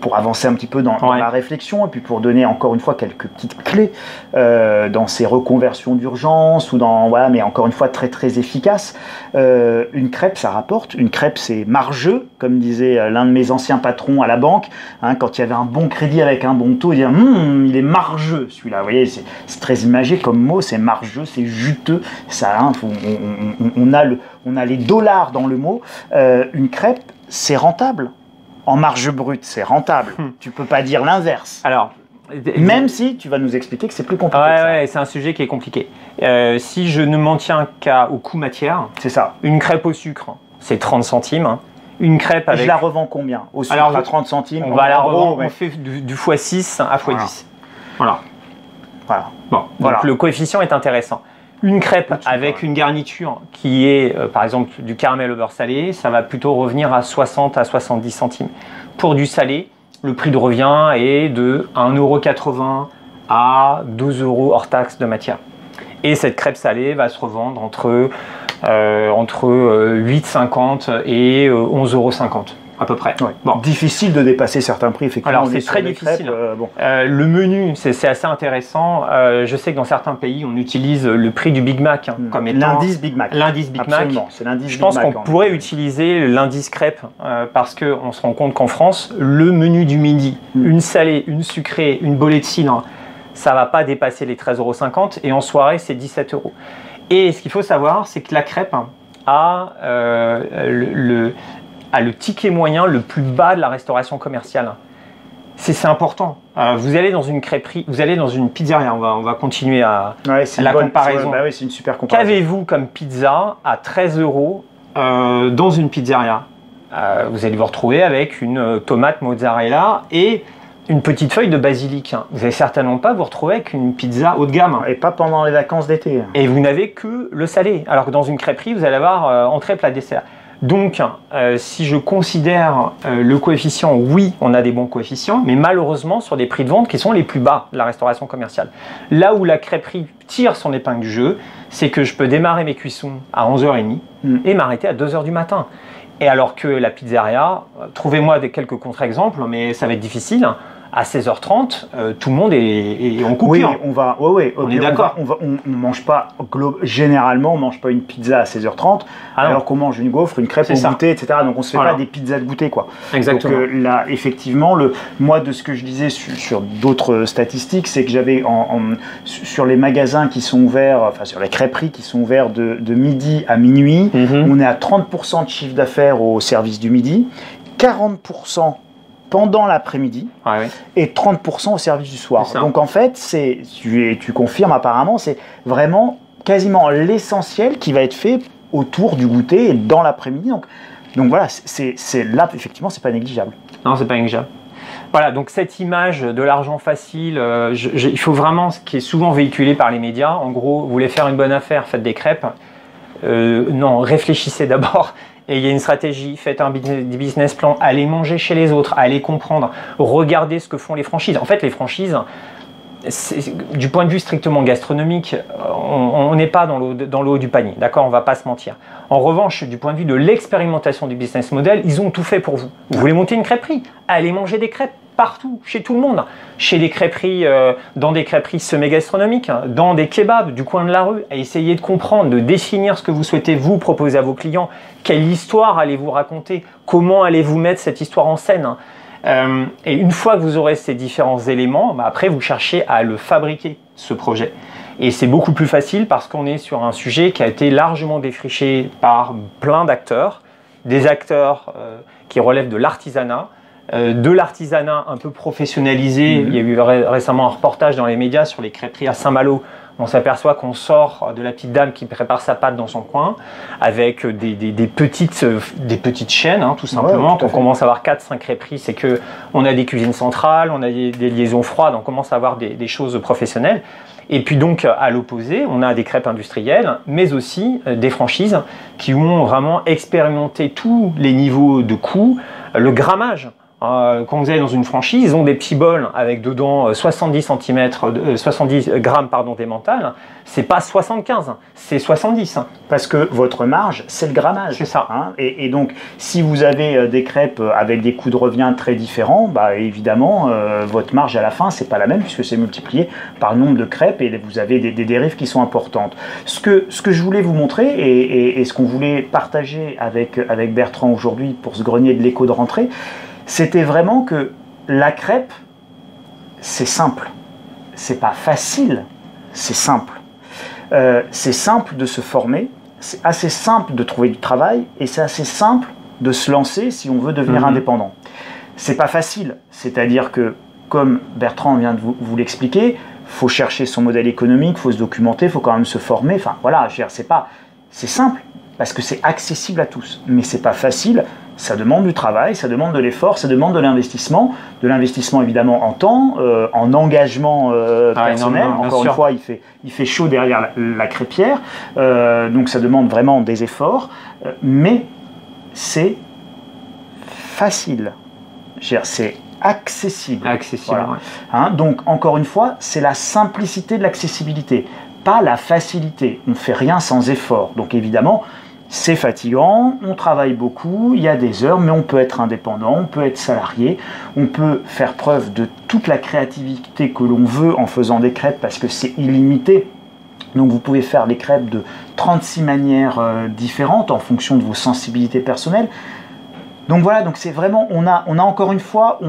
pour avancer un petit peu dans la réflexion et puis pour donner encore une fois quelques petites clés dans ces reconversions d'urgence ou mais encore une fois très très efficace. Une crêpe, ça rapporte. Une crêpe, c'est margeux, comme disait l'un de mes anciens patrons à la banque, hein, quand il y avait un bon crédit avec un bon taux, il disait il est margeux celui-là. Vous voyez, c'est très imagé comme mot, c'est margeux, c'est juteux. Ça, hein, on a les dollars dans le mot. Une crêpe, c'est rentable. En marge brute, c'est rentable. Tu peux pas dire l'inverse. Alors, même si tu vas nous expliquer que c'est plus compliqué. Ouais, c'est un sujet qui est compliqué. Si je ne m'en tiens qu'au coût matière, c'est ça. Une crêpe au sucre, c'est 30 centimes. Une crêpe avec. Et je la revends combien? Au sucre à 30 centimes. On va la revendre. On fait du x6 à x10. Voilà. Bon, donc le coefficient est intéressant. Une crêpe avec une garniture qui est, par exemple, du caramel au beurre salé, ça va plutôt revenir à 60 à 70 centimes. Pour du salé, le prix de revient est de 1,80 € à 2 € hors taxe de matière. Et cette crêpe salée va se revendre entre 8,50 et 11,50 € à peu près. Ouais. Bon. Difficile de dépasser certains prix, effectivement. Alors c'est très difficile. Le menu, c'est assez intéressant. Je sais que dans certains pays, on utilise le prix du Big Mac comme étant l'indice Big Mac. L'indice Big Mac. C'est l'indice Je pense qu'on pourrait utiliser l'indice crêpe parce qu'on se rend compte qu'en France, le menu du midi, une salée, une sucrée, une bolée de cidre, ça ne va pas dépasser les 13,50 € et en soirée, c'est 17 €. Et ce qu'il faut savoir, c'est que la crêpe a le ticket moyen le plus bas de la restauration commerciale. C'est important. Vous allez dans une crêperie, vous allez dans une pizzeria, on va continuer à la comparaison. Oui, c'est une super comparaison. Qu'avez-vous comme pizza à 13 € dans une pizzeria? Vous allez vous retrouver avec une tomate mozzarella et une petite feuille de basilic. Vous n'allez certainement pas vous retrouver avec une pizza haut de gamme. Et pas pendant les vacances d'été. Et vous n'avez que le salé. Alors que dans une crêperie, vous allez avoir entrée, plat, dessert. Donc, si je considère le coefficient, oui, on a des bons coefficients, mais malheureusement sur des prix de vente qui sont les plus bas de la restauration commerciale. Là où la crêperie tire son épingle du jeu, c'est que je peux démarrer mes cuissons à 11h30 et m'arrêter à 2h du matin. Et alors que la pizzeria, trouvez-moi quelques contre-exemples, mais ça va être difficile. À 16h30, tout le monde est en coupure. Oui, on est d'accord. On mange pas, généralement, on mange pas une pizza à 16h30, alors qu'on mange une gaufre, une crêpe au goûter, etc. Donc on se fait pas des pizzas de goûter, quoi. Exactement. Donc là, effectivement, moi, de ce que je disais sur d'autres statistiques, c'est que j'avais sur les magasins qui sont ouverts, enfin sur les crêperies qui sont ouverts de midi à minuit, on est à 30% de chiffre d'affaires au service du midi, 40% pendant l'après-midi et 30% au service du soir. Donc en fait, tu confirmes apparemment, c'est vraiment quasiment l'essentiel qui va être fait autour du goûter et dans l'après-midi. Donc voilà, c'est là, effectivement, c'est pas négligeable. Non, c'est pas négligeable. Voilà, donc cette image de l'argent facile, il faut vraiment, ce qui est souvent véhiculé par les médias, en gros, vous voulez faire une bonne affaire, faites des crêpes. Non, réfléchissez d'abord. Et il y a une stratégie, faites un business plan, allez manger chez les autres, allez comprendre, regardez ce que font les franchises. En fait, les franchises, du point de vue strictement gastronomique, on n'est pas dans le haut du panier, d'accord, on ne va pas se mentir. En revanche, du point de vue de l'expérimentation du business model, ils ont tout fait pour vous. Vous voulez monter une crêperie? Allez manger des crêpes partout, chez tout le monde, chez des crêperies, dans des crêperies semi-gastronomiques, dans des kebabs du coin de la rue, à essayer de comprendre, de définir ce que vous souhaitez vous proposer à vos clients, quelle histoire allez-vous raconter, comment allez-vous mettre cette histoire en scène. Et une fois que vous aurez ces différents éléments, après vous cherchez à le fabriquer, ce projet. Et c'est beaucoup plus facile parce qu'on est sur un sujet qui a été largement défriché par plein d'acteurs, des acteurs qui relèvent de l'artisanat un peu professionnalisé. Il y a eu récemment un reportage dans les médias sur les crêperies à Saint-Malo On s'aperçoit qu'on sort de la petite dame qui prépare sa pâte dans son coin avec des petites chaînes, hein, tout simplement. Ouais, tout on commence à avoir 4-5 crêperies, c'est qu'on a des cuisines centrales, on a des liaisons froides, on commence à avoir des choses professionnelles. Et puis donc, à l'opposé, on a des crêpes industrielles, mais aussi des franchises qui ont vraiment expérimenté tous les niveaux de coûts, le grammage. Quand vous allez dans une franchise, ils ont des petits bols avec dedans 70 grammes d'emmental. C'est pas 75, c'est 70. Parce que votre marge, c'est le grammage. C'est ça. Hein, et donc, si vous avez des crêpes avec des coûts de revient très différents, bah, évidemment, votre marge à la fin, c'est pas la même puisque c'est multiplié par le nombre de crêpes et vous avez des dérives qui sont importantes. Ce que je voulais vous montrer et ce qu'on voulait partager avec Bertrand aujourd'hui pour ce grenier de l'éco de rentrée, c'était vraiment que la crêpe, c'est simple. C'est pas facile, c'est simple. C'est simple de se former, c'est assez simple de trouver du travail et c'est assez simple de se lancer si on veut devenir indépendant. C'est pas facile, c'est-à-dire que, comme Bertrand vient de vous l'expliquer, il faut chercher son modèle économique, il faut se documenter, il faut quand même se former. Enfin voilà, c'est simple parce que c'est accessible à tous, mais c'est pas facile. Ça demande du travail, ça demande de l'effort, ça demande de l'investissement évidemment en temps, en engagement personnel. Encore une fois, il fait chaud derrière la crêpière, donc ça demande vraiment des efforts, mais c'est facile. C'est accessible. Accessible, voilà. Hein, donc encore une fois, c'est la simplicité de l'accessibilité, pas la facilité. On ne fait rien sans effort. Donc évidemment, c'est fatigant, on travaille beaucoup, il y a des heures, mais on peut être indépendant, on peut être salarié, on peut faire preuve de toute la créativité que l'on veut en faisant des crêpes parce que c'est illimité. Donc vous pouvez faire des crêpes de 36 manières différentes en fonction de vos sensibilités personnelles. Donc voilà, donc c'est vraiment, on a encore une fois,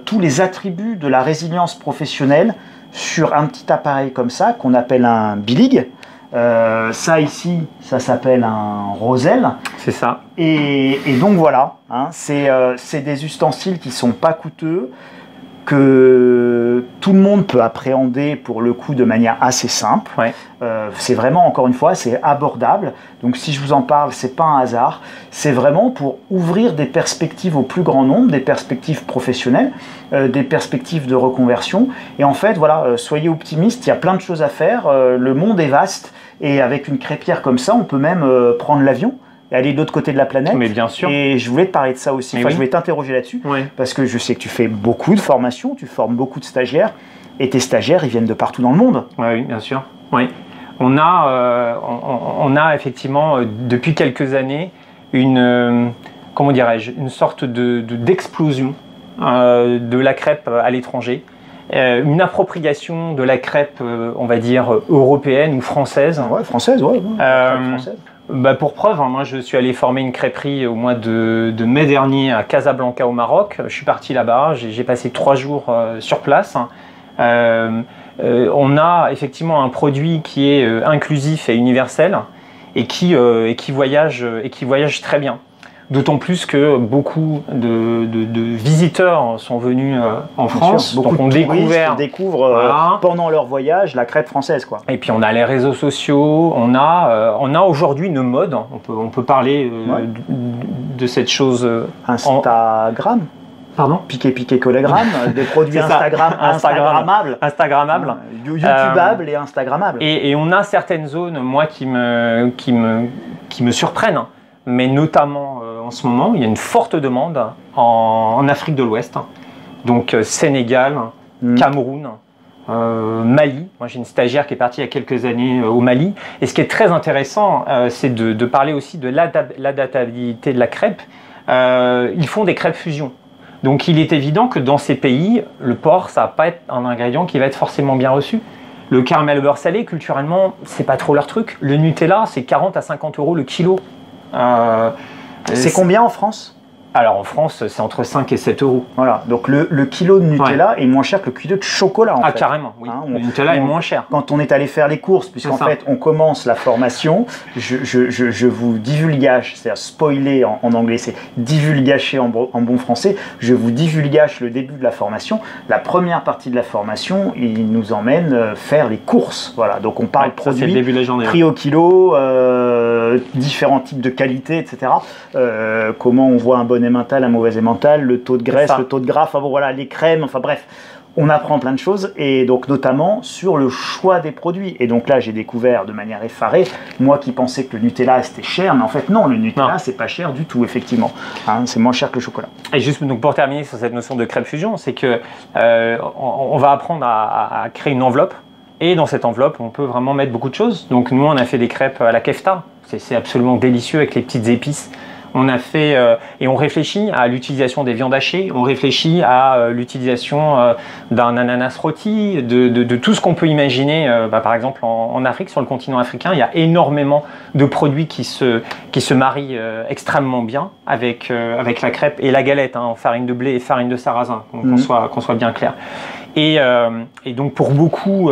tous les attributs de la résilience professionnelle sur un petit appareil comme ça qu'on appelle un Bilig. Ça ici, ça s'appelle un Roselle. C'est ça. Et donc voilà, hein, c'est des ustensiles qui sont pas coûteux, que tout le monde peut appréhender pour le coup de manière assez simple. Ouais. C'est vraiment, encore une fois, c'est abordable. Donc si je vous en parle, c'est pas un hasard. C'est vraiment pour ouvrir des perspectives au plus grand nombre, des perspectives professionnelles, des perspectives de reconversion. Et en fait, voilà, soyez optimistes, il y a plein de choses à faire. Le monde est vaste et avec une crêpière comme ça, on peut même prendre l'avion et aller de l'autre côté de la planète. Mais bien sûr. Et je voulais te parler de ça aussi. Enfin, oui. Je voulais t'interroger là-dessus parce que je sais que tu fais beaucoup de formations, tu formes beaucoup de stagiaires et tes stagiaires, ils viennent de partout dans le monde. Oui, bien sûr. Oui. On a effectivement, depuis quelques années, une sorte d'explosion de la crêpe à l'étranger. Une appropriation de la crêpe, on va dire, européenne ou française. Ouais, française, ouais. Française. Bah pour preuve, hein, moi je suis allé former une crêperie au mois de mai dernier à Casablanca au Maroc. Je suis parti là-bas, j'ai passé 3 jours sur place. On a effectivement un produit qui est inclusif et universel et qui voyage très bien. D'autant plus que beaucoup de visiteurs sont venus en France. Beaucoup donc de touristes découvrent pendant leur voyage la crêpe française, quoi. Et puis on a les réseaux sociaux, on a aujourd'hui une mode. On peut parler de cette chose. Instagram. Pardon. Piqué collégramme, des produits Instagrammables. YouTubables et Instagrammables. Et on a certaines zones, moi, qui me surprennent. Mais notamment en ce moment, il y a une forte demande en Afrique de l'Ouest. Donc Sénégal, Cameroun, Mali. Moi j'ai une stagiaire qui est partie il y a quelques années au Mali. Et ce qui est très intéressant, c'est de parler aussi de l'adaptabilité de la crêpe. Ils font des crêpes fusion. Donc il est évident que dans ces pays, le porc, ça va pas être un ingrédient qui va être forcément bien reçu. Le caramel beurre salé, culturellement, c'est pas trop leur truc. Le Nutella, c'est 40 à 50 € le kilo. C'est combien en France ? Alors en France, c'est entre 5 et 7 euros. Voilà, donc le kilo de Nutella est moins cher que le kilo de chocolat en fait. Carrément, oui. Le Nutella est moins cher. Quand on est allé faire les courses, puisqu'en fait on commence la formation, je vous divulgage, c'est-à-dire spoiler en anglais, c'est divulgacher en bon français, je vous divulgage le début de la formation. La première partie de la formation, il nous emmène faire les courses. Voilà, donc on parle produits, le début de la journée, prix au kilo, différents types de qualité, etc. Comment on voit un bon emmental, un mauvais emmental, le taux de graisse, le taux de gras, enfin bon, voilà, les crèmes, enfin bref, on apprend plein de choses et donc notamment sur le choix des produits. Et donc là, j'ai découvert de manière effarée, moi qui pensais que le Nutella c'était cher, mais en fait non, le Nutella c'est pas cher du tout, effectivement. Hein, c'est moins cher que le chocolat. Et juste donc pour terminer sur cette notion de crêpe fusion, c'est que on va apprendre à créer une enveloppe. Et dans cette enveloppe, on peut vraiment mettre beaucoup de choses. Donc nous, on a fait des crêpes à la kefta. C'est absolument délicieux avec les petites épices. On a fait et on réfléchit à l'utilisation des viandes hachées. On réfléchit à l'utilisation d'un ananas rôti, de tout ce qu'on peut imaginer. Par exemple, en Afrique, sur le continent africain, il y a énormément de produits qui se marient extrêmement bien avec la crêpe et la galette, en farine de blé et farine de sarrasin, qu'on soit bien clair. Et donc pour beaucoup,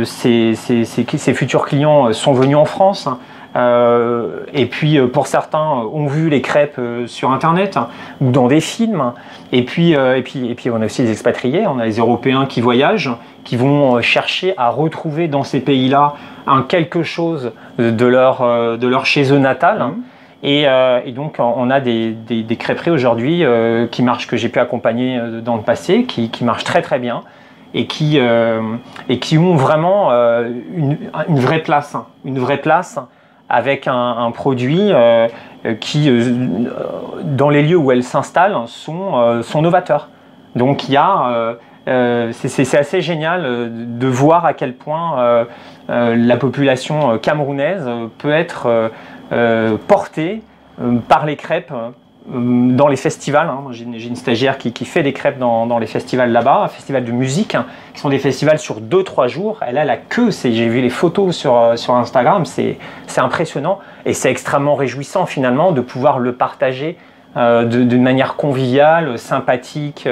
ces futurs clients sont venus en France. Et puis pour certains ont vu les crêpes sur internet ou dans des films. Et puis on a aussi les expatriés, on a les Européens qui voyagent, qui vont chercher à retrouver dans ces pays-là quelque chose de leur chez eux natal. Et donc on a des crêperies aujourd'hui qui marchent, que j'ai pu accompagner dans le passé, qui marchent très très bien et qui ont vraiment une vraie place avec un produit qui, dans les lieux où elles s'installent, sont novateurs. Donc il y a c'est assez génial de voir à quel point la population camerounaise peut être portée par les crêpes dans les festivals. J'ai une stagiaire qui fait des crêpes dans les festivals là-bas, un festival de musique, qui sont des festivals sur 2-3 jours. Elle a la queue, j'ai vu les photos sur Instagram, c'est impressionnant et c'est extrêmement réjouissant finalement de pouvoir le partager d'une manière conviviale, sympathique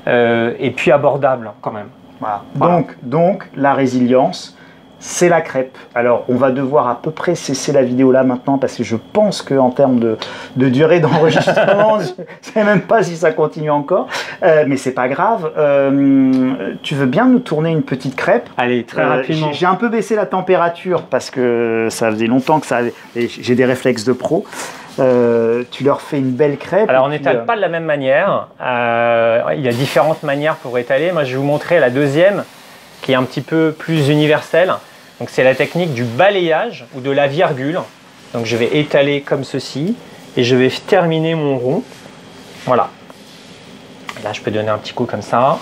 et puis abordable quand même. Voilà. Donc la résilience, c'est la crêpe. Alors, on va devoir à peu près cesser la vidéo là maintenant parce que je pense qu'en termes de durée d'enregistrement, je ne sais même pas si ça continue encore, mais c'est pas grave. Tu veux bien nous tourner une petite crêpe? Allez, très rapidement. J'ai un peu baissé la température parce que ça faisait longtemps que j'ai des réflexes de pro. Tu leur fais une belle crêpe. Alors on n'étale pas de la même manière. Il y a différentes manières pour étaler. Moi, je vais vous montrer la deuxième qui est un petit peu plus universelle. Donc c'est la technique du balayage ou de la virgule. Donc je vais étaler comme ceci et je vais terminer mon rond. Voilà. Là je peux donner un petit coup comme ça.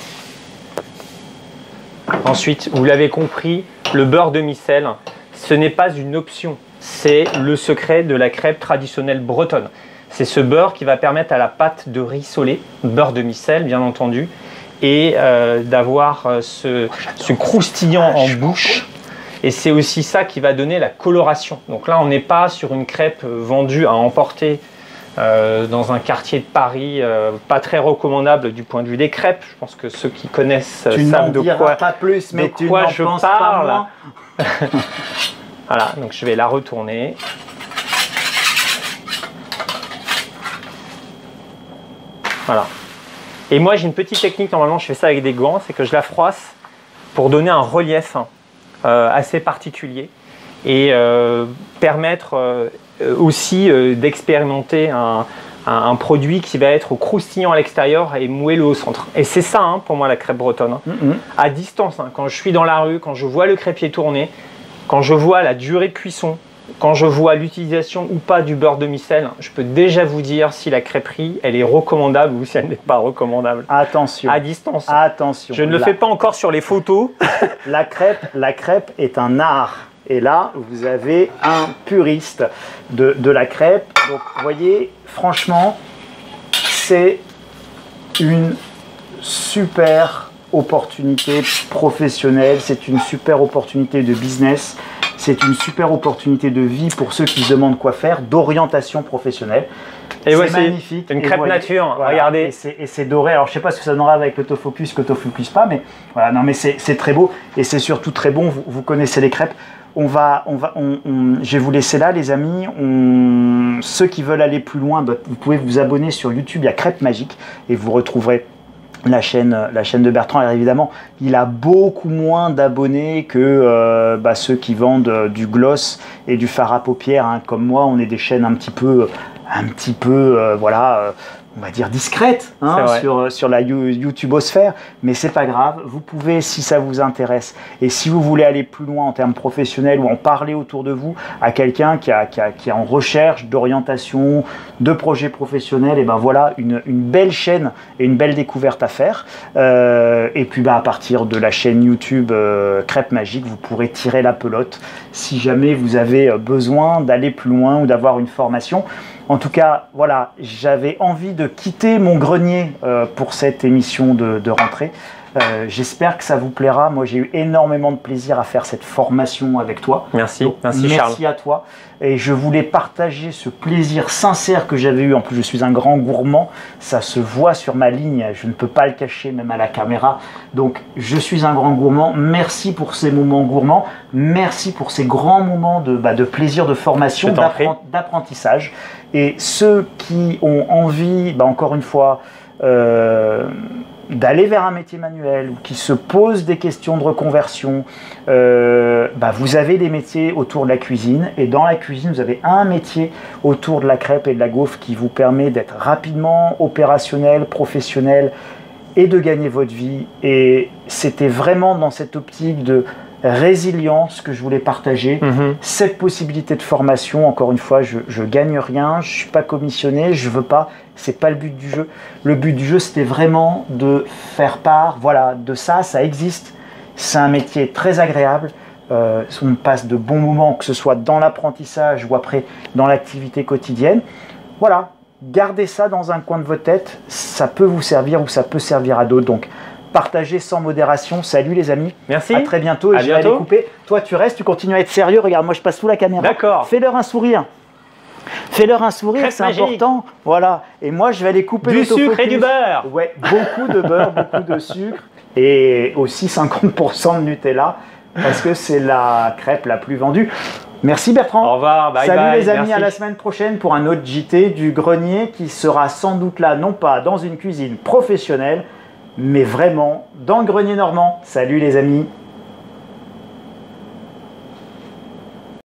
Ensuite, vous l'avez compris, le beurre demi-sel, ce n'est pas une option. C'est le secret de la crêpe traditionnelle bretonne. C'est ce beurre qui va permettre à la pâte de rissoler, beurre demi-sel bien entendu, et d'avoir ce croustillant en bouche. Et c'est aussi ça qui va donner la coloration. Donc là, on n'est pas sur une crêpe vendue à emporter dans un quartier de Paris, pas très recommandable du point de vue des crêpes. Je pense que ceux qui connaissent savent de quoi je parle. Voilà, donc je vais la retourner. Voilà. Et moi, j'ai une petite technique, normalement, je fais ça avec des gants, c'est que je la froisse pour donner un relief assez particulier et permettre aussi d'expérimenter un produit qui va être croustillant à l'extérieur et moelleux au centre. Et c'est ça, pour moi, la crêpe bretonne. À distance, quand je suis dans la rue, quand je vois le crêpier tourner, quand je vois la durée de cuisson, quand je vois l'utilisation ou pas du beurre demi-sel, je peux déjà vous dire si la crêperie, elle est recommandable ou si elle n'est pas recommandable. Attention. À distance. Attention. Je ne le fais pas encore sur les photos. La crêpe est un art. Et là, vous avez un puriste de la crêpe. Donc, vous voyez, franchement, c'est une super opportunité professionnelle. C'est une super opportunité de business. c'est une super opportunité de vie pour ceux qui se demandent quoi faire, d'orientation professionnelle. Et voici magnifique. une crêpe nature, voilà, regardez. Et c'est doré. Alors je sais pas ce que ça donnera avec l'autofocus, qu'autofocus pas, mais voilà, non mais c'est très beau et c'est surtout très bon. Vous connaissez les crêpes. Je vais vous laisser là, les amis. Ceux qui veulent aller plus loin, vous pouvez vous abonner sur YouTube. Il y a Crêpes Magiques et vous retrouverez la chaîne de Bertrand. Alors évidemment, il a beaucoup moins d'abonnés que ceux qui vendent du gloss et du fard à paupières. Hein. Comme moi, on est des chaînes un petit peu voilà. On va dire discrète hein, sur la YouTubeosphère, mais c'est pas grave. Vous pouvez, si ça vous intéresse, et si vous voulez aller plus loin en termes professionnels ou en parler autour de vous à quelqu'un qui est en recherche d'orientation, de projets professionnels, et ben voilà une belle chaîne et une belle découverte à faire. Et puis à partir de la chaîne YouTube Crêpes Magiques, vous pourrez tirer la pelote si jamais vous avez besoin d'aller plus loin ou d'avoir une formation. En tout cas, voilà, j'avais envie de quitter mon grenier pour cette émission de rentrée. J'espère que ça vous plaira. Moi, j'ai eu énormément de plaisir à faire cette formation avec toi. Merci, donc, merci Charles. Merci à toi. Et je voulais partager ce plaisir sincère que j'avais eu. En plus, je suis un grand gourmand. Ça se voit sur ma ligne. Je ne peux pas le cacher, même à la caméra. Donc, je suis un grand gourmand. Merci pour ces moments gourmands. Merci pour ces grands moments de plaisir, de formation, d'apprentissage. Et ceux qui ont envie, encore une fois, d'aller vers un métier manuel ou qui se posent des questions de reconversion, vous avez des métiers autour de la cuisine et dans la cuisine vous avez un métier autour de la crêpe et de la gaufre qui vous permet d'être rapidement opérationnel, professionnel et de gagner votre vie. Et c'était vraiment dans cette optique de résilience que je voulais partager, cette possibilité de formation. Encore une fois, je gagne rien, je suis pas commissionné, je veux pas, c'est pas le but du jeu. Le but du jeu, c'était vraiment de faire part, voilà, de ça existe. C'est un métier très agréable. On passe de bons moments, que ce soit dans l'apprentissage ou après dans l'activité quotidienne. Voilà, gardez ça dans un coin de votre tête, ça peut vous servir ou ça peut servir à d'autres. Donc partagez sans modération. Salut les amis. Merci. À très bientôt. Et je vais aller couper. Toi, tu restes, tu continues à être sérieux. Regarde, moi, je passe sous la caméra. D'accord. Fais-leur un sourire. Fais-leur un sourire, c'est important. Voilà. Et moi, je vais aller couper du sucre et du beurre. Ouais, beaucoup de beurre, beaucoup de sucre et aussi 50% de Nutella parce que c'est la crêpe la plus vendue. Merci Bertrand. Au revoir. Bye Salut bye. les amis, merci. à la semaine prochaine pour un autre JT du grenier qui sera sans doute là, non pas dans une cuisine professionnelle, mais vraiment dans le grenier normand. Salut les amis.